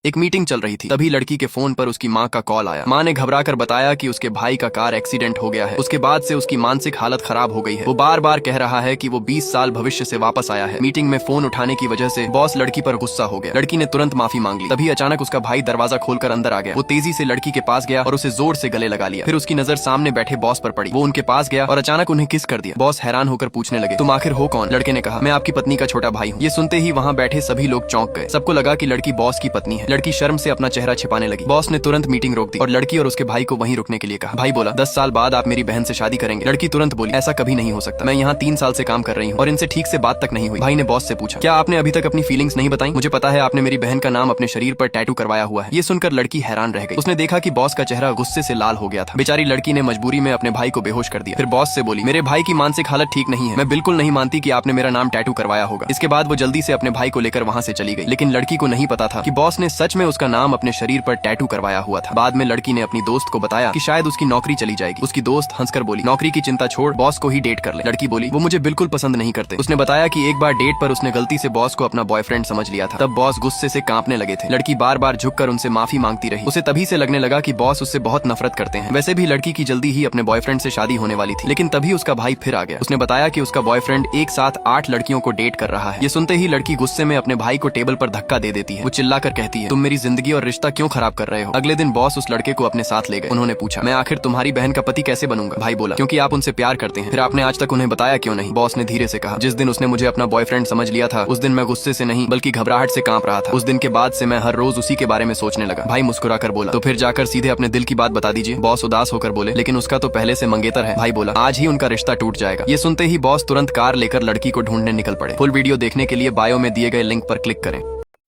एक मीटिंग चल रही थी, तभी लड़की के फोन पर उसकी माँ का कॉल आया। माँ ने घबराकर बताया कि उसके भाई का कार एक्सीडेंट हो गया है। उसके बाद से उसकी मानसिक हालत खराब हो गई है। वो बार बार कह रहा है कि वो 20 साल भविष्य से वापस आया है। मीटिंग में फोन उठाने की वजह से बॉस लड़की पर गुस्सा हो गया। लड़की ने तुरंत माफी मांग ली। तभी अचानक उसका भाई दरवाजा खोलकर अंदर आ गया। वो तेजी से लड़की के पास गया और उसे जोर से गले लगा लिया। फिर उसकी नजर सामने बैठे बॉस पर पड़ी। वो उनके पास गया और अचानक उन्हें किस कर दिया। बॉस हैरान होकर पूछने लगे, तुम आखिर हो कौन? लड़के ने कहा, मैं आपकी पत्नी का छोटा भाई हूँ। ये सुनते ही वहाँ बैठे सभी लोग चौंक गए। सबको लगा कि लड़की बॉस की पत्नी है। लड़की शर्म से अपना चेहरा छिपाने लगी। बॉस ने तुरंत मीटिंग रोक दी और लड़की और उसके भाई को वहीं रुकने के लिए कहा। भाई बोला, 10 साल बाद आप मेरी बहन से शादी करेंगे? लड़की तुरंत बोली, ऐसा कभी नहीं हो सकता। मैं यहाँ 3 साल से काम कर रही हूँ और इनसे ठीक से बात तक नहीं हुई। भाई ने बॉस से पूछा, क्या आपने अभी तक अपनी फीलिंग्स नहीं बताई? मुझे पता है आपने मेरी बहन का नाम अपने शरीर पर टैटू करवाया हुआ है। ये सुनकर लड़की हैरान रह गई। उसने देखा कि बॉस का चेहरा गुस्से से लाल हो गया था। बेचारी लड़की ने मजबूरी में अपने भाई को बेहोश कर दिया। फिर बॉस से बोली, मेरे भाई की मानसिक हालत ठीक नहीं है। मैं बिल्कुल नहीं मानती कि आपने मेरा नाम टैटू करवाया होगा। इसके बाद वो जल्दी से अपने भाई को लेकर वहाँ से चली गई। लेकिन लड़की को नहीं पता था कि बॉस ने सच में उसका नाम अपने शरीर पर टैटू करवाया हुआ था। बाद में लड़की ने अपनी दोस्त को बताया कि शायद उसकी नौकरी चली जाएगी। उसकी दोस्त हंसकर बोली, नौकरी की चिंता छोड़, बॉस को ही डेट कर ले। लड़की बोली, वो मुझे बिल्कुल पसंद नहीं करते। उसने बताया कि एक बार डेट पर उसने गलती से बॉस को अपना बॉयफ्रेंड समझ लिया था। तब बॉस गुस्से से कांपने लगे थे। लड़की बार बार झुककर उनसे माफी मांगती रही। उसे तभी से लगने लगा कि बॉस उससे बहुत नफरत करते हैं। वैसे भी लड़की की जल्दी ही अपने बॉयफ्रेंड से शादी होने वाली थी। लेकिन तभी उसका भाई फिर आ गया। उसने बताया कि उसका बॉयफ्रेंड एक साथ 8 लड़कियों को डेट कर रहा है। ये सुनते ही लड़की गुस्से में अपने भाई को टेबल पर धक्का दे देती है। वो चिल्लाकर कहती है, तुम मेरी जिंदगी और रिश्ता क्यों खराब कर रहे हो? अगले दिन बॉस उस लड़के को अपने साथ ले गए। उन्होंने पूछा, मैं आखिर तुम्हारी बहन का पति कैसे बनूंगा? भाई बोला, क्योंकि आप उनसे प्यार करते हैं। फिर आपने आज तक उन्हें बताया क्यों नहीं? बॉस ने धीरे से कहा, जिस दिन उसने मुझे अपना बॉयफ्रेंड समझ लिया था, उस दिन मैं गुस्से से नहीं बल्कि घबराहट से कांप रहा था। उस दिन के बाद से मैं हर रोज उसी के बारे में सोचने लगा। भाई मुस्कुराकर बोला, तो फिर जाकर सीधे अपने दिल की बात बता दीजिए। बॉस उदास होकर बोले, लेकिन उसका तो पहले से मंगेतर है। भाई बोला, आज ही उनका रिश्ता टूट जाएगा। ये सुनते ही बॉस तुरंत कार लेकर लड़की को ढूंढने निकल पड़े। फुल वीडियो देखने के लिए बायो में दिए गए लिंक पर क्लिक करें।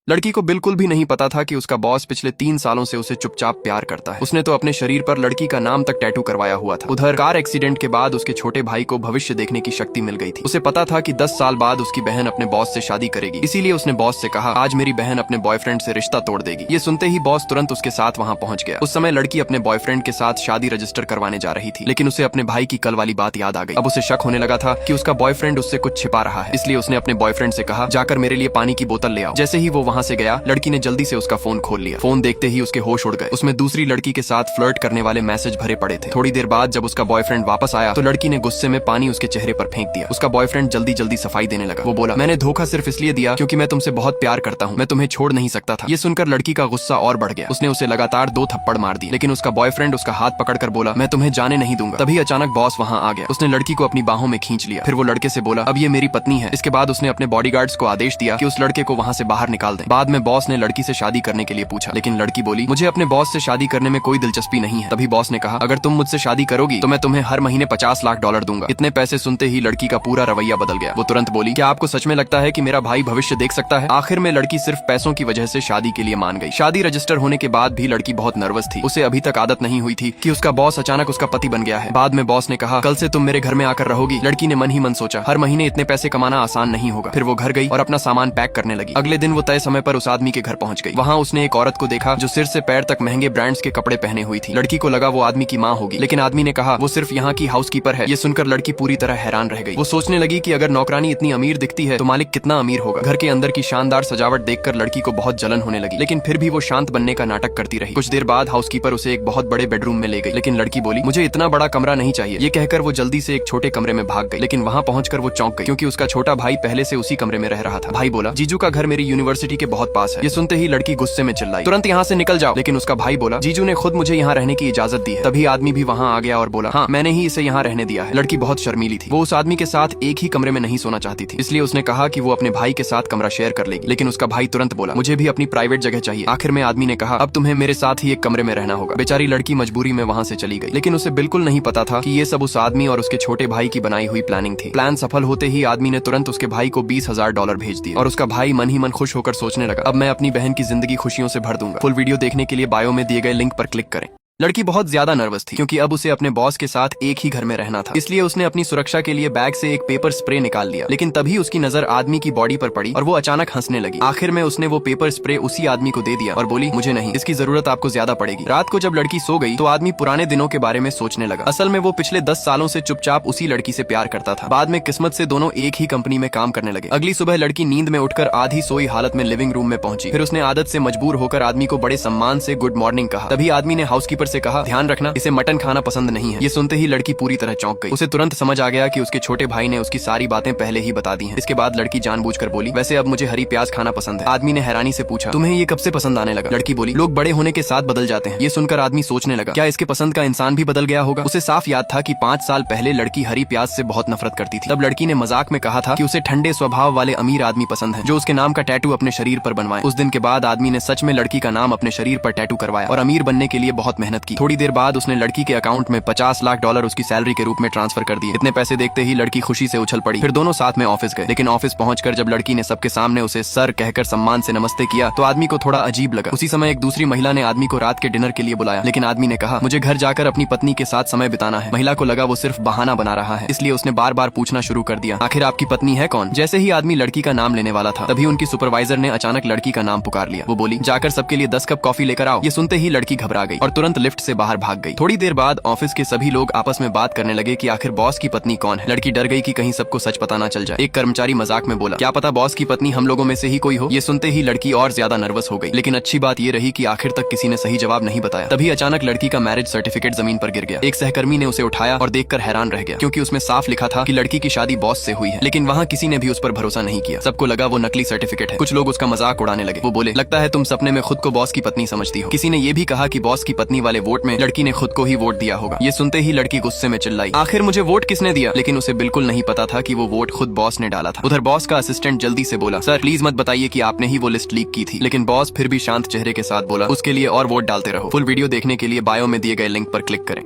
लड़की को बिल्कुल भी नहीं पता था कि उसका बॉस पिछले 3 सालों से उसे चुपचाप प्यार करता है। उसने तो अपने शरीर पर लड़की का नाम तक टैटू करवाया हुआ था। उधर कार एक्सीडेंट के बाद उसके छोटे भाई को भविष्य देखने की शक्ति मिल गई थी। उसे पता था कि 10 साल बाद उसकी बहन अपने बॉस से शादी करेगी। इसीलिए उसने बॉस से कहा, आज मेरी बहन अपने बॉयफ्रेंड से रिश्ता तोड़ देगी। ये सुनते ही बॉस तुरंत उसके साथ वहाँ पहुंच गया। उस समय लड़की अपने बॉयफ्रेंड के साथ शादी रजिस्टर करवाने जा रही थी। लेकिन उसे अपने भाई की कल वाली बात याद आ गई। अब उसे शक होने लगा था कि उसका बॉयफ्रेंड उससे कुछ छिपा रहा है। इसलिए उसने अपने बॉयफ्रेंड से कहा, जाकर मेरे लिए पानी की बोतल ले आओ। जैसे ही वो वहाँ से गया, लड़की जल्दी से उसका फोन खोल लिया। फोन देखते ही उसके होश उड़ गए। उसमें दूसरी लड़की के साथ फ्लर्ट करने वाले मैसेज भरे पड़े थे। थोड़ी देर बाद जब उसका बॉयफ्रेंड वापस आया तो लड़की ने गुस्से में पानी उसके चेहरे पर फेंक दिया। उसका बॉयफ्रेंड जल्दी जल्दी सफाई देने लगा। वो बोला, मैंने धोखा सिर्फ इसलिए दिया क्योंकि मैं तुमसे बहुत प्यार करता हूँ। मैं तुम्हें छोड़ नहीं सकता था। ये सुनकर लड़की का गुस्सा और बढ़ गया। उसने उसे लगातार 2 थप्पड़ मार दिए। लेकिन उसका बॉयफ्रेंड उसका हाथ पकड़कर बोला, मैं तुम्हें जाने नहीं दूंगा। तभी अचानक बॉस वहाँ आ गया। उसने लड़की को अपनी बाहों में खींच लिया। फिर वो लड़के से बोला, अब ये मेरी पत्नी है। इसके बाद उसने अपने बॉडीगार्ड्स को आदेश दिया कि उस लड़के को वहाँ से बाहर निकाल दें। बाद में बॉस ने लड़की से शादी करने के लिए पूछा, लेकिन लड़की बोली, मुझे अपने बॉस से शादी करने में कोई दिलचस्पी नहीं है। तभी बॉस ने कहा, अगर तुम मुझसे शादी करोगी तो मैं तुम्हें हर महीने $50 लाख दूंगा। इतने पैसे सुनते ही लड़की का पूरा रवैया बदल गया। वो तुरंत बोली, क्या आपको सच में लगता है कि मेरा भाई भविष्य देख सकता है? आखिर में लड़की सिर्फ पैसों की वजह से शादी के लिए मान गई। शादी रजिस्टर होने के बाद भी लड़की बहुत नर्वस थी। उसे अभी तक आदत नहीं हुई थी कि उसका बॉस अचानक उसका पति बन गया है। बाद में बॉस ने कहा, कल से तुम मेरे घर में आकर रहोगी। लड़की ने मन ही मन सोचा, हर महीने इतने पैसे कमाना आसान नहीं होगा। फिर वो घर गई और अपना सामान पैक करने लगी। अगले दिन वो तय समय पर उस आदमी के घर पहुंच गई। वहाँ उसने एक औरत को देखा जो सिर से पैर तक महंगे ब्रांड्स के कपड़े पहने हुई थी। लड़की को लगा वो आदमी की माँ होगी, लेकिन आदमी ने कहा वो सिर्फ यहाँ की हाउसकीपर है। ये सुनकर लड़की पूरी तरह हैरान रह गई। वो सोचने लगी कि अगर नौकरानी इतनी अमीर दिखती है तो मालिक कितना अमीर होगा। घर के अंदर की शानदार सजावट देखकर लड़की को बहुत जलन होने लगी, लेकिन फिर भी वो शांत बनने का नाटक करती रही। कुछ देर बाद हाउसकीपर उसे एक बहुत बड़े बेडरूम में ले गई, लेकिन लड़की बोली, मुझे इतना बड़ा कमरा नहीं चाहिए। ये कहकर वो जल्दी से एक छोटे कमरे में भाग गई। लेकिन वहाँ पहुंचकर वो चौंक गई क्योंकि उसका छोटा भाई पहले से उसी कमरे में रह रहा था। भाई बोला, जीजू का घर मेरी यूनिवर्सिटी के बहुत पास है। ये सुनते ही लड़की गुस्से में चिल्लाई, तुरंत यहाँ से निकल जाओ। लेकिन उसका भाई बोला, जीजू ने खुद मुझे यहाँ रहने की इजाजत दी है। तभी आदमी भी वहाँ आ गया और बोला, हाँ मैंने ही इसे यहाँ रहने दिया है। लड़की बहुत शर्मीली थी। वो उस आदमी के साथ एक ही कमरे में नहीं सोना चाहती थी, इसलिए उसने कहा कि वो अपने भाई के साथ कमरा शेयर कर लेगी। लेकिन उसका भाई तुरंत बोला, मुझे भी अपनी प्राइवेट जगह चाहिए। आखिर में आदमी ने कहा, अब तुम्हें मेरे साथ ही एक कमरे में रहना होगा। बेचारी लड़की मजबूरी में वहाँ से चली गई, लेकिन उसे बिल्कुल नहीं पता था कि ये सब उस आदमी और उसके छोटे भाई की बनाई हुई प्लानिंग थी। प्लान सफल होते ही आदमी ने तुरंत उसके भाई को $20,000 भेज दिए और उसका भाई मन ही मन खुश होकर सोचने लगा, अब मैं अपनी बहन की जिंदगी खुशियों से भर दूंगा। फुल वीडियो देखने के लिए बायो में दिए गए लिंक पर क्लिक करें। लड़की बहुत ज्यादा नर्वस थी क्योंकि अब उसे अपने बॉस के साथ एक ही घर में रहना था। इसलिए उसने अपनी सुरक्षा के लिए बैग से एक पेपर स्प्रे निकाल लिया, लेकिन तभी उसकी नजर आदमी की बॉडी पर पड़ी और वो अचानक हंसने लगी। आखिर में उसने वो पेपर स्प्रे उसी आदमी को दे दिया और बोली, मुझे नहीं, इसकी जरूरत आपको ज्यादा पड़ेगी। रात को जब लड़की सो गई तो आदमी पुराने दिनों के बारे में सोचने लगा। असल में वो पिछले 10 सालों से चुपचाप उसी लड़की से प्यार करता था। बाद में किस्मत से दोनों एक ही कंपनी में काम करने लगे। अगली सुबह लड़की नींद में उठकर आधी सोई हालत में लिविंग रूम में पहुंची। फिर उसने आदत से मजबूर होकर आदमी को बड़े सम्मान से गुड मॉर्निंग कहा। तभी आदमी ने हाउसकीपर से कहा, ध्यान रखना इसे मटन खाना पसंद नहीं है। ये सुनते ही लड़की पूरी तरह चौंक गई। उसे तुरंत समझ आ गया कि उसके छोटे भाई ने उसकी सारी बातें पहले ही बता दी हैं। इसके बाद लड़की जानबूझकर बोली, वैसे अब मुझे हरी प्याज खाना पसंद है। आदमी ने हैरानी से पूछा, तुम्हें ये कब से पसंद आने लगा? लड़की बोली, लोग बड़े होने के साथ बदल जाते हैं। ये सुनकर आदमी सोचने लगा, क्या इसके पसंद का इंसान भी बदल गया होगा? उसे साफ याद था कि 5 साल पहले लड़की हरी प्याज से बहुत नफरत करती थी। तब लड़की ने मजाक में कहा था कि उसे ठंडे स्वभाव वाले अमीर आदमी पसंद है जो उसके नाम का टैटू अपने शरीर पर बनवाए। उस दिन के बाद आदमी ने सच में लड़की का नाम अपने शरीर पर टैटू करवाया और अमीर बनने के लिए बहुत मेहनत की। थोड़ी देर बाद उसने लड़की के अकाउंट में $50 लाख उसकी सैलरी के रूप में ट्रांसफर कर दिए। इतने पैसे देखते ही लड़की खुशी से उछल पड़ी। फिर दोनों साथ में ऑफिस गए, लेकिन ऑफिस पहुंचकर जब लड़की ने सबके सामने उसे सर कहकर सम्मान से नमस्ते किया तो आदमी को थोड़ा अजीब लगा। उसी समय एक दूसरी महिला ने आदमी को रात के डिनर के लिए बुलाया, लेकिन आदमी ने कहा, मुझे घर जाकर अपनी पत्नी के साथ समय बिताना है। महिला को लगा वो सिर्फ बहाना बना रहा है, इसलिए उसने बार बार पूछना शुरू कर दिया, आखिर आपकी पत्नी है कौन? जैसे ही आदमी लड़की का नाम लेने वाला था तभी उनकी सुपरवाइजर ने अचानक लड़की का नाम पुकार लिया। वो बोली, जाकर सबके लिए 10 कप कॉफी लेकर आओ। ये सुनते ही लड़की घबरा गई और तुरंत लिफ्ट से बाहर भाग गई। थोड़ी देर बाद ऑफिस के सभी लोग आपस में बात करने लगे कि आखिर बॉस की पत्नी कौन है। लड़की डर गई कि कहीं सबको सच पता ना चल जाए। एक कर्मचारी मजाक में बोला, क्या पता बॉस की पत्नी हम लोगों में से ही कोई हो। ये सुनते ही लड़की और ज्यादा नर्वस हो गई, लेकिन अच्छी बात ये रही कि आखिर तक किसी ने सही जवाब नहीं बताया। तभी अचानक लड़की का मैरिज सर्टिफिकेट जमीन पर गिर गया। एक सहकर्मी ने उसे उठाया और देखकर हैरान रह गया, क्योंकि उसमें साफ लिखा था कि लड़की की शादी बॉस से हुई है। लेकिन वहाँ किसी ने भी उस पर भरोसा नहीं किया। सबको लगा वो नकली सर्टिफिकेट है। कुछ लोग उसका मजाक उड़ाने लगे। वो बोले, लगता है तुम सपने में खुद को बॉस की पत्नी समझती हो। किसी ने ये भी कहा कि बॉस की पत्नी वाले वोट में लड़की ने खुद को ही वोट दिया होगा। ये सुनते ही लड़की गुस्से में चिल्लाई, आखिर मुझे वोट किसने दिया? लेकिन उसे बिल्कुल नहीं पता था कि वो वोट खुद बॉस ने डाला था। उधर बॉस का असिस्टेंट जल्दी से बोला, सर प्लीज मत बताइए कि आपने ही वो लिस्ट लीक की थी। लेकिन बॉस फिर भी शांत चेहरे के साथ बोला, उसके लिए और वोट डालते रहो। फुल वीडियो देखने के लिए बायो में दिए गए लिंक पर क्लिक करें।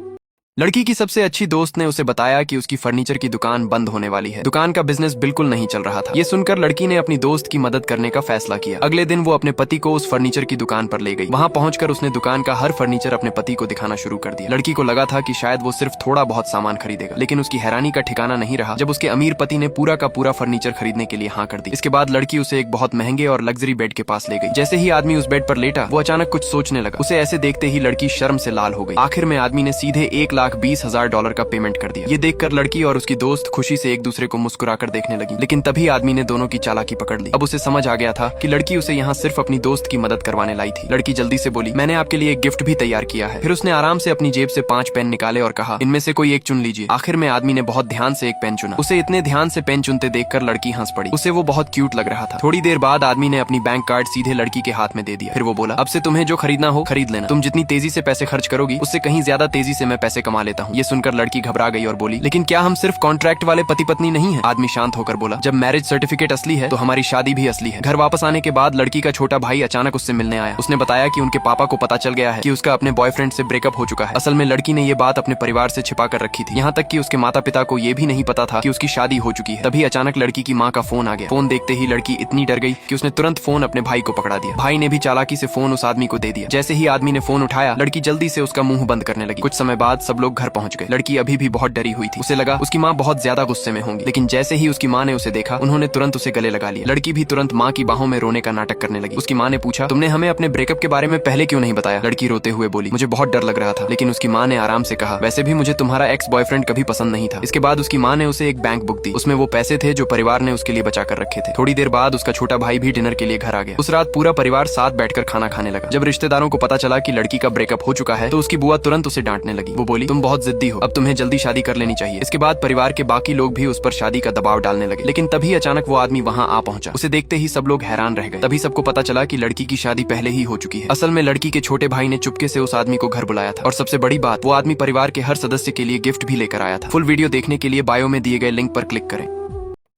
लड़की की सबसे अच्छी दोस्त ने उसे बताया कि उसकी फर्नीचर की दुकान बंद होने वाली है। दुकान का बिजनेस बिल्कुल नहीं चल रहा था। ये सुनकर लड़की ने अपनी दोस्त की मदद करने का फैसला किया। अगले दिन वो अपने पति को उस फर्नीचर की दुकान पर ले गई। वहाँ पहुंचकर उसने दुकान का हर फर्नीचर अपने पति को दिखाना शुरू कर दिया। लड़की को लगा था कि शायद वो सिर्फ थोड़ा बहुत सामान खरीदेगा, लेकिन उसकी हैरानी का ठिकाना नहीं रहा जब उसके अमीर पति ने पूरा का पूरा फर्नीचर खरीदने के लिए हाँ कर दी। इसके बाद लड़की उसे एक बहुत महंगे और लग्जरी बेड के पास ले गई। जैसे ही आदमी उस बेड पर लेटा वो अचानक कुछ सोचने लगा। उसे ऐसे देखते ही लड़की शर्म से लाल हो गई। आखिर में आदमी ने सीधे $1,20,000 का पेमेंट कर दिया। ये देखकर लड़की और उसकी दोस्त खुशी से एक दूसरे को मुस्कुराकर देखने लगी। लेकिन तभी आदमी ने दोनों की चालाकी पकड़ ली। अब उसे समझ आ गया था कि लड़की उसे यहाँ सिर्फ अपनी दोस्त की मदद करवाने लाई थी। लड़की जल्दी से बोली, मैंने आपके लिए एक गिफ्ट भी तैयार किया है। फिर उसने आराम से अपनी जेब से 5 पेन निकाले और कहा, इनमें से कोई एक चुन लीजिए। आखिर में आदमी ने बहुत ध्यान से एक पेन चुना। उसे इतने ध्यान से पेन चुनते देखकर लड़की हंस पड़ी। उसे वो बहुत क्यूट लग रहा था। थोड़ी देर बाद आदमी ने अपनी बैंक कार्ड सीधे लड़की के हाथ में दे दिया। फिर वो बोला, अब से तुम्हें जो खरीदना हो खरीद लेना। तुम जितनी तेजी से पैसे खर्च करोगी उससे कहीं ज्यादा तेजी से मैं पैसे कमा लेता हूँ। ये सुनकर लड़की घबरा गई और बोली, लेकिन क्या हम सिर्फ कॉन्ट्रैक्ट वाले पति पत्नी नहीं हैं? आदमी शांत होकर बोला, जब मैरिज सर्टिफिकेट असली है तो हमारी शादी भी असली है। घर वापस आने के बाद लड़की का छोटा भाई अचानक उससे मिलने आया। उसने बताया कि उनके पापा को पता चल गया है कि उसका अपने बॉयफ्रेंड से ब्रेकअप हो चुका है। असल में लड़की ने ये बात अपने परिवार से छिपा कर रखी थी। यहाँ तक कि उसके माता पिता को ये भी नहीं पता था कि उसकी शादी हो चुकी है। तभी अचानक लड़की की माँ का फोन आ गया। फोन देखते ही लड़की इतनी डर गई कि उसने तुरंत फोन अपने भाई को पकड़ा दिया। भाई ने भी चालाकी से फोन उस आदमी को दे दिया। जैसे ही आदमी ने फोन उठाया लड़की जल्दी से उसका मुंह बंद करने लगी। कुछ समय बाद सब लोग घर पहुंच गए। लड़की अभी भी बहुत डरी हुई थी। उसे लगा उसकी माँ बहुत ज्यादा गुस्से में होंगी, लेकिन जैसे ही उसकी माँ ने उसे देखा उन्होंने तुरंत उसे गले लगा लिया। लड़की भी तुरंत माँ की बाहों में रोने का नाटक करने लगी। उसकी माँ ने पूछा, तुमने हमें अपने ब्रेकअप के बारे में पहले क्यों नहीं बताया? लड़की रोते हुए बोली, मुझे बहुत डर लग रहा था। लेकिन उसकी माँ ने आराम से कहा, वैसे भी मुझे तुम्हारा एक्स बॉयफ्रेंड कभी पसंद नहीं था। इसके बाद उसकी माँ ने उसे एक बैंक बुक दी। उसमें वो पैसे थे जो परिवार ने उसके लिए बचा कर रखे थे। थोड़ी देर बाद उसका छोटा भाई भी डिनर के लिए घर आ गया। उस रात पूरा परिवार साथ बैठकर खाना खाने लगा। जब रिश्तेदारों को पता चला कि लड़की का ब्रेकअप हो चुका है तो उसकी बुआ तुरंत उसे डांटने लगी। वो बोली, तुम बहुत जिद्दी हो, अब तुम्हें जल्दी शादी कर लेनी चाहिए। इसके बाद परिवार के बाकी लोग भी उस पर शादी का दबाव डालने लगे। लेकिन तभी अचानक वो आदमी वहाँ आ पहुंचा। उसे देखते ही सब लोग हैरान रह गए। तभी सबको पता चला कि लड़की की शादी पहले ही हो चुकी है। असल में लड़की के छोटे भाई ने चुपके से उस आदमी को घर बुलाया था और सबसे बड़ी बात, वो आदमी परिवार के हर सदस्य के लिए गिफ्ट भी लेकर आया था। फुल वीडियो देखने के लिए बायो में दिए गए लिंक पर क्लिक करें।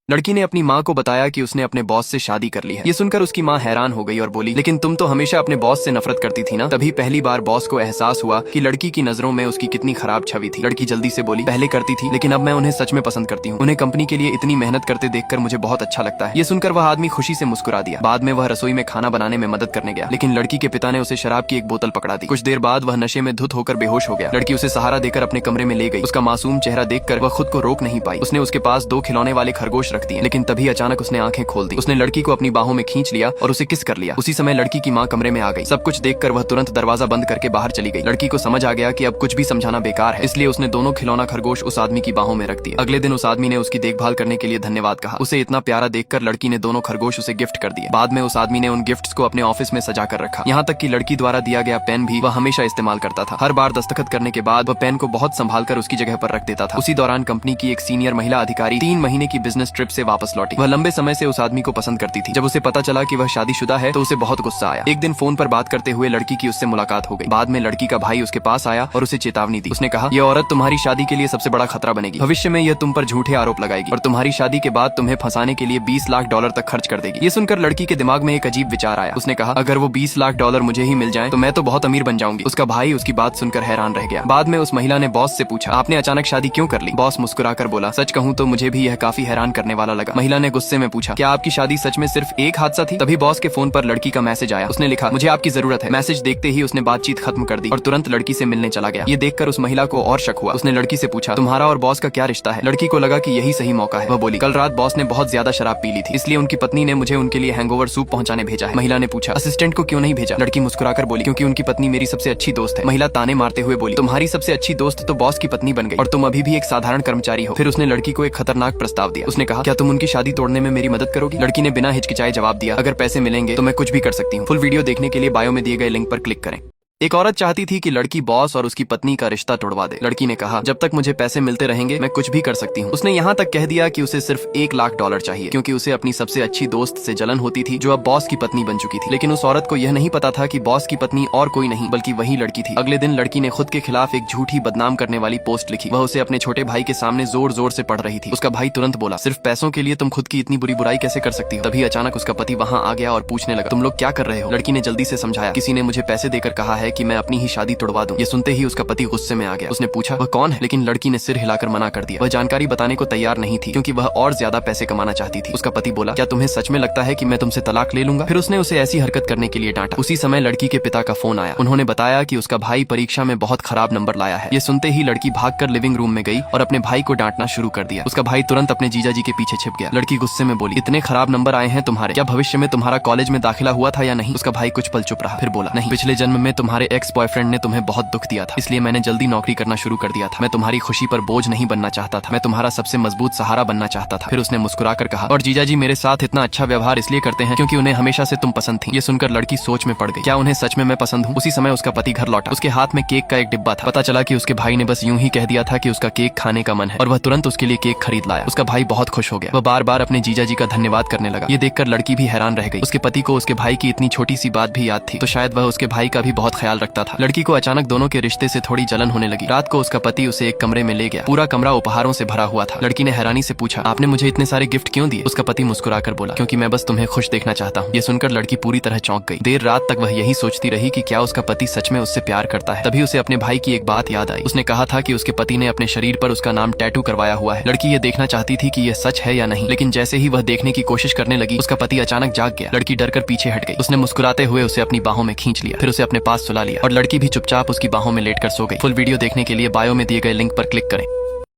लड़की ने अपनी माँ को बताया कि उसने अपने बॉस से शादी कर ली है। ये सुनकर उसकी माँ हैरान हो गई और बोली, लेकिन तुम तो हमेशा अपने बॉस से नफरत करती थी ना। तभी पहली बार बॉस को एहसास हुआ कि लड़की की नजरों में उसकी कितनी खराब छवि थी। लड़की जल्दी से बोली, पहले करती थी, लेकिन अब मैं उन्हें सच में पसंद करती हूँ। उन्हें कंपनी के लिए इतनी मेहनत करते देखकर मुझे बहुत अच्छा लगता है। ये सुनकर वह आदमी खुशी से मुस्कुरा दिया। बाद में वह रसोई में खाना बनाने में मदद करने गया, लेकिन लड़की के पिता ने उसे शराब की एक बोतल पकड़ा दी। कुछ देर बाद वह नशे में धुत होकर बेहोश हो गया। लड़की उसे सहारा देकर अपने कमरे में ले गई। उसका मासूम चेहरा देखकर वह खुद को रोक नहीं पाई। उसने उसके पास 2 खिलौने वाले खरगोश रख दिए, लेकिन तभी अचानक उसने आंखें खोल दी। उसने लड़की को अपनी बाहों में खींच लिया और उसे किस कर लिया। उसी समय लड़की की माँ कमरे में आ गई। सब कुछ देखकर वह तुरंत दरवाजा बंद करके बाहर चली गई। लड़की को समझ आ गया कि अब कुछ भी समझाना बेकार है, इसलिए उसने दोनों खिलौना खरगोश उस आदमी की बाहों में रख दिया। अगले दिन उस आदमी ने उसकी देखभाल करने के लिए धन्यवाद कहा। उसे इतना प्यारा देखकर लड़की ने दोनों खरगोश उसे गिफ्ट कर दिए। बाद में उस आदमी ने उन गिफ्ट्स को अपने ऑफिस में सजा कर रखा। यहाँ तक कि लड़की द्वारा दिया गया पेन भी वह हमेशा इस्तेमाल करता था। हर बार दस्तखत करने के बाद वह पेन को बहुत संभाल कर उसकी जगह पर रख देता था। उसी दौरान कंपनी की एक सीनियर महिला अधिकारी 3 महीने की बिजनेस ट्रिप से वापस लौटी। वह लंबे समय से उस आदमी को पसंद करती थी। जब उसे पता चला कि वह शादीशुदा है तो उसे बहुत गुस्सा आया। एक दिन फोन पर बात करते हुए लड़की की उससे मुलाकात हो गई। बाद में लड़की का भाई उसके पास आया और उसे चेतावनी दी। उसने कहा, यह औरत तुम्हारी शादी के लिए सबसे बड़ा खतरा बनेगी। भविष्य में यह तुम पर झूठे आरोप लगाएगी और तुम्हारी शादी के बाद तुम्हें फंसाने के लिए $20 लाख तक खर्च कर देगी। ये सुनकर लड़की के दिमाग में एक अजीब विचार आया। उसने कहा, अगर वो $20 लाख मुझे ही मिल जाए तो मैं तो बहुत अमीर बन जाऊंगी। उसका भाई उसकी बात सुनकर हैरान रह गया। बाद में उस महिला ने बॉस से पूछा, आपने अचानक शादी क्यों कर ली? बॉस मुस्कुराकर बोला, सच कहूँ तो मुझे भी यह काफी हैरान करने वाला लगा। महिला ने गुस्से में पूछा, क्या आपकी शादी सच में सिर्फ एक हादसा थी? तभी बॉस के फोन पर लड़की का मैसेज आया। उसने लिखा, मुझे आपकी जरूरत है। मैसेज देखते ही उसने बातचीत खत्म कर दी और तुरंत लड़की से मिलने चला गया। ये देखकर उस महिला को और शक हुआ। उसने लड़की से पूछा, तुम्हारा और बॉस का क्या रिश्ता है? लड़की को लगा कि यही सही मौका है। वह बोली, कल रात बॉस ने बहुत ज्यादा शराब पी ली थी, इसलिए उनकी पत्नी ने मुझे उनके लिए हैंगओवर सूप पहुंचाने भेजा है। महिला ने पूछा, असिस्टेंट को क्यों नहीं भेजा? लड़की मुस्कुराकर बोली, क्योंकि उनकी पत्नी मेरी सबसे अच्छी दोस्त है। महिला ताने मारते हुए बोली, तुम्हारी सबसे अच्छी दोस्त तो बॉस की पत्नी बन गई और तुम अभी भी एक साधारण कर्मचारी हो। फिर उसने लड़की को एक खतरनाक प्रस्ताव दिया। उसने कहा, क्या तुम उनकी शादी तोड़ने में मेरी मदद करोगी? लड़की ने बिना हिचकिचाए जवाब दिया, अगर पैसे मिलेंगे तो मैं कुछ भी कर सकती हूँ। फुल वीडियो देखने के लिए बायो में दिए गए लिंक पर क्लिक करें। एक औरत चाहती थी कि लड़की बॉस और उसकी पत्नी का रिश्ता तोड़वा दे। लड़की ने कहा, जब तक मुझे पैसे मिलते रहेंगे मैं कुछ भी कर सकती हूँ। उसने यहाँ तक कह दिया कि उसे सिर्फ $1 लाख चाहिए, क्योंकि उसे अपनी सबसे अच्छी दोस्त से जलन होती थी जो अब बॉस की पत्नी बन चुकी थी। लेकिन उस औरत को यह नहीं पता था कि बॉस की पत्नी और कोई नहीं बल्कि वही लड़की थी। अगले दिन लड़की ने खुद के खिलाफ एक झूठी बदनाम करने वाली पोस्ट लिखी। वह उसे अपने छोटे भाई के सामने जोर जोर से पढ़ रही थी। उसका भाई तुरंत बोला, सिर्फ पैसों के लिए तुम खुद की इतनी बुरी बुराई कैसे कर सकती हो? तभी अचानक उसका पति वहाँ आ गया और पूछने लगा, तुम लोग क्या कर रहे हो? लड़की ने जल्दी से समझाया, किसी ने मुझे पैसे देकर कहा है कि मैं अपनी ही शादी तोड़वा दूं। ये सुनते ही उसका पति गुस्से में आ गया। उसने पूछा, वह कौन है? लेकिन लड़की ने सिर हिलाकर मना कर दिया। वह जानकारी बताने को तैयार नहीं थी, क्योंकि वह और ज्यादा पैसे कमाना चाहती थी। उसका पति बोला, क्या तुम्हें सच में लगता है कि मैं तुमसे तलाक ले लूंगा? फिर उसने उसे ऐसी हरकत करने के लिए डांटा। उसी समय लड़की के पिता का फोन आया। उन्होंने बताया कि उसका भाई परीक्षा में बहुत खराब नंबर लाया है। ये सुनते ही लड़की भागकर लिविंग रूम में गई और अपने भाई को डांटना शुरू कर दिया। उसका भाई तुरंत अपने जीजा जी के पीछे छिप गया। लड़की गुस्से में बोली, इतने खराब नंबर आए हैं तुम्हारे, क्या भविष्य में तुम्हारा कॉलेज में दाखिला हुआ था या नहीं? उसका भाई कुछ पल चुप रहा, फिर बोला, नहीं, पिछले जन्म में तुम्हारे एक्स बॉयफ्रेंड ने तुम्हें बहुत दुख दिया था, इसलिए मैंने जल्दी नौकरी करना शुरू कर दिया था। मैं तुम्हारी खुशी पर बोझ नहीं बनना चाहता था, मैं तुम्हारा सबसे मजबूत सहारा बनना चाहता था। फिर उसने मुस्कुराकर कहा, और जीजा जी मेरे साथ इतना अच्छा व्यवहार इसलिए करते हैं क्योंकि उन्हें हमेशा से तुम पसंद थी। ये सुनकर लड़की सोच में पड़ गई, क्या उन्हें सच में मैं पसंद हूँ? उसी समय उसका पति घर लौटा। उसके हाथ में केक का एक डिब्बा था। पता चला कि उसके भाई ने बस यूं ही कह दिया था कि उसका केक खाने का मन है और वह तुरंत उसके लिए केक खरीद लाया। उसका भाई बहुत खुश हो गया। वह बार बार अपने जीजा जी का धन्यवाद करने लगा। ये देखकर लड़की भी हैरान रह गई। उसके पति को उसके भाई की इतनी छोटी सी बात भी याद थी, तो शायद वह उसके भाई का भी बहुत ख्याल रखता था। लड़की को अचानक दोनों के रिश्ते से थोड़ी जलन होने लगी। रात को उसका पति उसे एक कमरे में ले गया। पूरा कमरा उपहारों से भरा हुआ था। लड़की ने हैरानी से पूछा, आपने मुझे इतने सारे गिफ्ट क्यों दिए? उसका पति मुस्कुराकर बोला, क्योंकि मैं बस तुम्हें खुश देखना चाहता हूँ। ये सुनकर लड़की पूरी तरह चौंक गई। देर रात तक वह यही सोचती रही कि क्या उसका पति सच में उससे प्यार करता है। तभी उसे अपने भाई की एक बात याद आई। उसने कहा था कि उसके पति ने अपने शरीर पर उसका नाम टैटू करवाया हुआ है। लड़की ये देखना चाहती थी कि यह सच है या नहीं, लेकिन जैसे ही वह देखने की कोशिश करने लगी, उसका पति अचानक जाग गया। लड़की डरकर पीछे हट गई। उसने मुस्कुराते हुए उसे अपनी बाहों में खींच लिया, फिर उसे अपने पास सुला लिया और लड़की भी चुपचाप उसकी बाहों में लेटकर सो गई। फुल वीडियो देखने के लिए बायो में दिए गए लिंक पर क्लिक करें।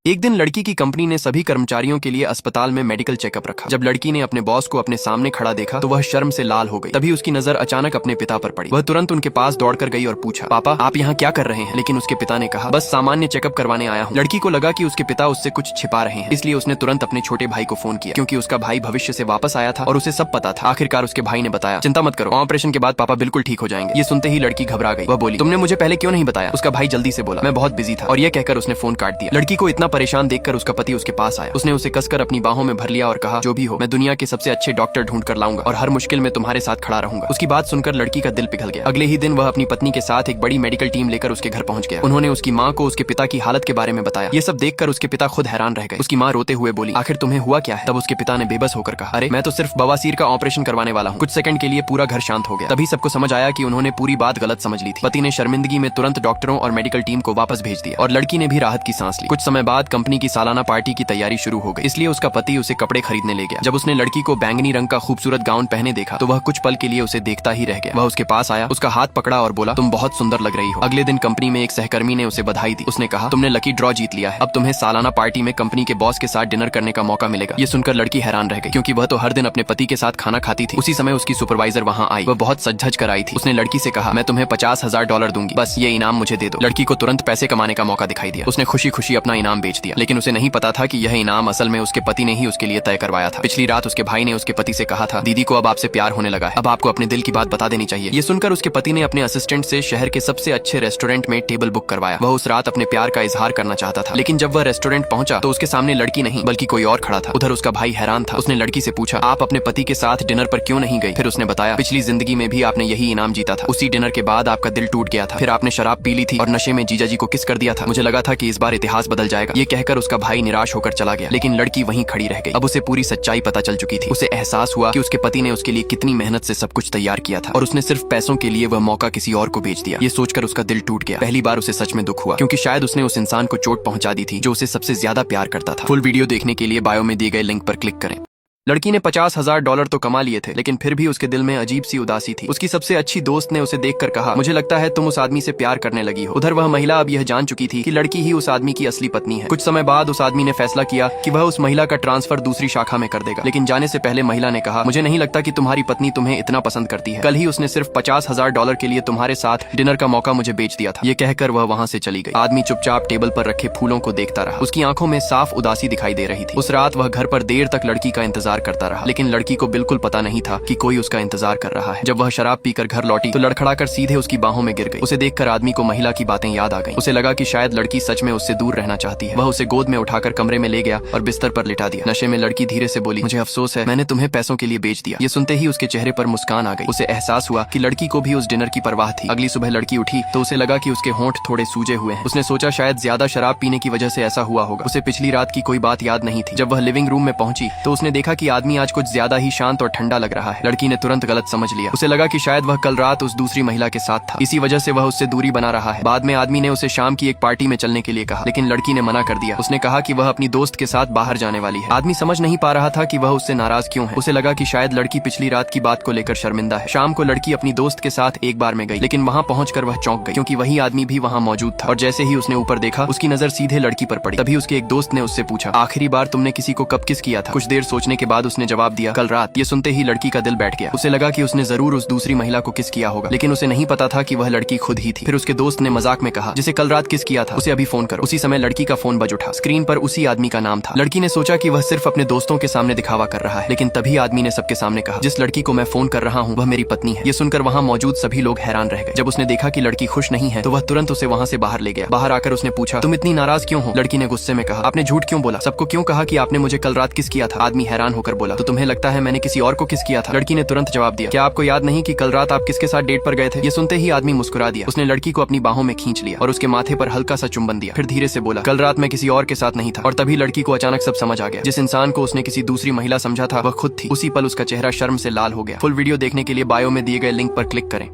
एक दिन लड़की की कंपनी ने सभी कर्मचारियों के लिए अस्पताल में मेडिकल चेकअप रखा। जब लड़की ने अपने बॉस को अपने सामने खड़ा देखा तो वह शर्म से लाल हो गई। तभी उसकी नजर अचानक अपने पिता पर पड़ी। वह तुरंत उनके पास दौड़कर गई और पूछा, पापा आप यहाँ क्या कर रहे हैं? लेकिन उसके पिता ने कहा, बस सामान्य चेकअप करवाने आया हूँ। लड़की को लगा कि उसके पिता उससे कुछ छिपा रहे हैं, इसलिए उसने तुरंत अपने छोटे भाई को फोन किया, क्योंकि उसका भाई भविष्य से वापस आया था और उसे सब पता था। आखिरकार उसके भाई ने बताया, चिंता मत करो, ऑपरेशन के बाद पापा बिल्कुल ठीक हो जाएंगे। ये सुनते ही लड़की घबरा गई। वह बोली, तुमने मुझे पहले क्यों नहीं बताया? उसका भाई जल्दी से बोला, मैं बहुत बिजी था, और यह कहकर उसने फोन काट दिया। लड़की को इतना परेशान देखकर उसका पति उसके पास आया। उसने उसे कसकर अपनी बाहों में भर लिया और कहा, जो भी हो, मैं दुनिया के सबसे अच्छे डॉक्टर ढूंढ कर लाऊंगा और हर मुश्किल में तुम्हारे साथ खड़ा रहूंगा। उसकी बात सुनकर लड़की का दिल पिघल गया। अगले ही दिन वह अपनी पत्नी के साथ एक बड़ी मेडिकल टीम लेकर उसके घर पहुंच गया। उन्होंने उसकी माँ को उसके पिता की हालत के बारे में बताया। ये सब देखकर उसके पिता खुद हैरान रह गए। उसकी माँ रोते हुए बोली, आखिर तुम्हें हुआ क्या है? तब उसके पिता ने बेबस होकर कहा, अरे मैं तो सिर्फ बवासीर का ऑपरेशन करवाने वाला हूँ। कुछ सेकंड के लिए पूरा घर शांत हो गया। तभी सबको समझ आया कि उन्होंने पूरी बात गलत समझ ली थी। पति ने शर्मिंदगी में तुरंत डॉक्टरों और मेडिकल टीम को वापस भेज दिया और लड़की ने भी राहत की सांस ली। कुछ समय बाद कंपनी की सालाना पार्टी की तैयारी शुरू हो गई, इसलिए उसका पति उसे कपड़े खरीदने ले गया। जब उसने लड़की को बैंगनी रंग का खूबसूरत गाउन पहने देखा तो वह कुछ पल के लिए उसे देखता ही रह गया। वह उसके पास आया, उसका हाथ पकड़ा और बोला, तुम बहुत सुंदर लग रही हो। अगले दिन कंपनी में एक सहकर्मी ने उसे बधाई दी। उसने कहा, तुमने लकी ड्रॉ जीत लिया है, अब तुम्हें सालाना पार्टी में कंपनी के बॉस के साथ डिनर करने का मौका मिलेगा। ये सुनकर लड़की हैरान रह गई, क्योंकि वह तो हर दिन अपने पति के साथ खाना खाती थी। उसी समय उसकी सुपरवाइजर वहाँ आई। वह बहुत सज-धज कर आई थी। उसने लड़की से कहा, मैं तुम्हें $50,000 दूंगी, बस ये इनाम मुझे दे दो। लड़की को तुरंत पैसे कमाने का मौका दिखाई दिया। उसने खुशी खुशी अपना इनाम बेच दिया, लेकिन उसे नहीं पता था कि यह इनाम असल में उसके पति ने ही उसके लिए तय करवाया था। पिछली रात उसके भाई ने उसके पति से कहा था, दीदी को अब आपसे प्यार होने लगा है, अब आपको अपने दिल की बात बता देनी चाहिए। ये सुनकर उसके पति ने अपने असिस्टेंट से शहर के सबसे अच्छे रेस्टोरेंट में टेबल बुक करवाया। वह उस रात अपने प्यार का इजहार करना चाहता था, लेकिन जब वह रेस्टोरेंट पहुंचा तो उसके सामने लड़की नहीं बल्कि कोई और खड़ा था। उधर उसका भाई हैरान था। उसने लड़की से पूछा, आप अपने पति के साथ डिनर पर क्यों नहीं गई? फिर उसने बताया, पिछली जिंदगी में भी आपने यही इनाम जीता था। उसी डिनर के बाद आपका दिल टूट गया था, फिर आपने शराब पी ली थी और नशे में जीजा जी को किस कर दिया था। मुझे लगा था कि इस बार इतिहास बदल जाएगा। ये कहकर उसका भाई निराश होकर चला गया, लेकिन लड़की वहीं खड़ी रह गई। अब उसे पूरी सच्चाई पता चल चुकी थी। उसे एहसास हुआ कि उसके पति ने उसके लिए कितनी मेहनत से सब कुछ तैयार किया था और उसने सिर्फ पैसों के लिए वह मौका किसी और को बेच दिया। ये सोचकर उसका दिल टूट गया। पहली बार उसे सच में दुख हुआ, क्योंकि शायद उसने उस इंसान को चोट पहुंचा दी थी जो उसे सबसे ज्यादा प्यार करता था। फुल वीडियो देखने के लिए बायो में दिए गए लिंक पर क्लिक करें। लड़की ने $50,000 तो कमा लिए थे, लेकिन फिर भी उसके दिल में अजीब सी उदासी थी। उसकी सबसे अच्छी दोस्त ने उसे देखकर कहा, मुझे लगता है तुम उस आदमी से प्यार करने लगी हो। उधर वह महिला अब यह जान चुकी थी कि लड़की ही उस आदमी की असली पत्नी है। कुछ समय बाद उस आदमी ने फैसला किया कि वह उस महिला का ट्रांसफर दूसरी शाखा में कर देगा, लेकिन जाने से पहले महिला ने कहा, मुझे नहीं लगता कि तुम्हारी पत्नी तुम्हें इतना पसंद करती है। कल ही उसने सिर्फ $50,000 के लिए तुम्हारे साथ डिनर का मौका मुझे बेच दिया था। ये कहकर वह वहाँ से चली गई। आदमी चुपचाप टेबल पर रखे फूलों को देखता रहा। उसकी आंखों में साफ उदासी दिखाई दे रही थी। उस रात वह घर पर देर तक लड़की का इंतजार करता रहा, लेकिन लड़की को बिल्कुल पता नहीं था कि कोई उसका इंतजार कर रहा है। जब वह शराब पीकर घर लौटी तो लड़खड़ाकर सीधे उसकी बाहों में गिर गई। उसे देखकर आदमी को महिला की बातें याद आ गईं। उसे लगा कि शायद लड़की सच में उससे दूर रहना चाहती है। वह उसे गोद में उठाकर कमरे में ले गया और बिस्तर पर लिटा दिया। नशे में लड़की धीरे से बोली, मुझे अफसोस है, मैंने तुम्हें पैसों के लिए बेच दिया। ये सुनते ही उसके चेहरे पर मुस्कान आ गई। उसे एहसास हुआ कि लड़की को भी उस डिनर की परवाह थी। अगली सुबह लड़की उठी तो उसे लगा कि उसके होंठ थोड़े सूजे हुए हैं। उसने सोचा शायद ज्यादा शराब पीने की वजह से ऐसा हुआ होगा। उसे पिछली रात की कोई बात याद नहीं थी। जब वह लिविंग रूम में पहुंची तो उसने देखा कि आदमी आज कुछ ज्यादा ही शांत और ठंडा लग रहा है। लड़की ने तुरंत गलत समझ लिया। उसे लगा कि शायद वह कल रात उस दूसरी महिला के साथ था, इसी वजह से वह उससे दूरी बना रहा है। बाद में आदमी ने उसे शाम की एक पार्टी में चलने के लिए कहा, लेकिन लड़की ने मना कर दिया। उसने कहा कि वह अपनी दोस्त के साथ बाहर जाने वाली है। आदमी समझ नहीं पा रहा था कि वह उससे नाराज क्यों है। उसे लगा कि शायद लड़की पिछली रात की बात को लेकर शर्मिंदा है। शाम को लड़की अपनी दोस्त के साथ एक बार में गई, लेकिन वहाँ पहुंचकर वह चौंक गई, क्योंकि वही आदमी भी वहाँ मौजूद था। और जैसे ही उसने ऊपर देखा उसकी नजर सीधे लड़की पर पड़ी। तभी उसके एक दोस्त ने उससे पूछा, आखिरी बार तुमने किसी को कब किस किया था? कुछ देर सोचने के बाद उसने जवाब दिया, कल रात। ये सुनते ही लड़की का दिल बैठ गया। उसे लगा कि उसने जरूर उस दूसरी महिला को किस किया होगा, लेकिन उसे नहीं पता था कि वह लड़की खुद ही थी। फिर उसके दोस्त ने मजाक में कहा, जिसे कल रात किस किया था उसे अभी फोन करो। उसी समय लड़की का फोन बज उठा। स्क्रीन पर उसी आदमी का नाम था। लड़की ने सोचा कि वह सिर्फ अपने दोस्तों के सामने दिखावा कर रहा है, लेकिन तभी आदमी ने सबके सामने कहा, जिस लड़की को मैं फोन कर रहा हूँ वह मेरी पत्नी है। ये सुनकर वहाँ मौजूद सभी लोग हैरान रह गए। जब उसने देखा कि लड़की खुश नहीं है तो वह तुरंत उसे वहाँ से बाहर ले गया। बाहर आकर उसने पूछा, तुम इतनी नाराज क्यों हो? लड़की ने गुस्से में कहा, आपने झूठ क्यों बोला? सबको क्यों कहा कि आपने मुझे कल रात किस किया था? आदमी हैरान होकर बोला, तो तुम्हें लगता है मैंने किसी और को किस किया था? लड़की ने तुरंत जवाब दिया, क्या आपको याद नहीं कि कल रात आप किसके साथ डेट पर गए थे? ये सुनते ही आदमी मुस्कुरा दिया। उसने लड़की को अपनी बाहों में खींच लिया और उसके माथे पर हल्का सा चुंबन दिया। फिर धीरे से बोला, कल रात मैं किसी और के साथ नहीं था। और तभी लड़की को अचानक सब समझ आ गया। जिस इंसान को उसने किसी दूसरी महिला समझा था वह खुद थी। उसी पल उसका चेहरा शर्म से लाल हो गया। फुल वीडियो देखने के लिए बायो में दिए गए लिंक पर क्लिक करें।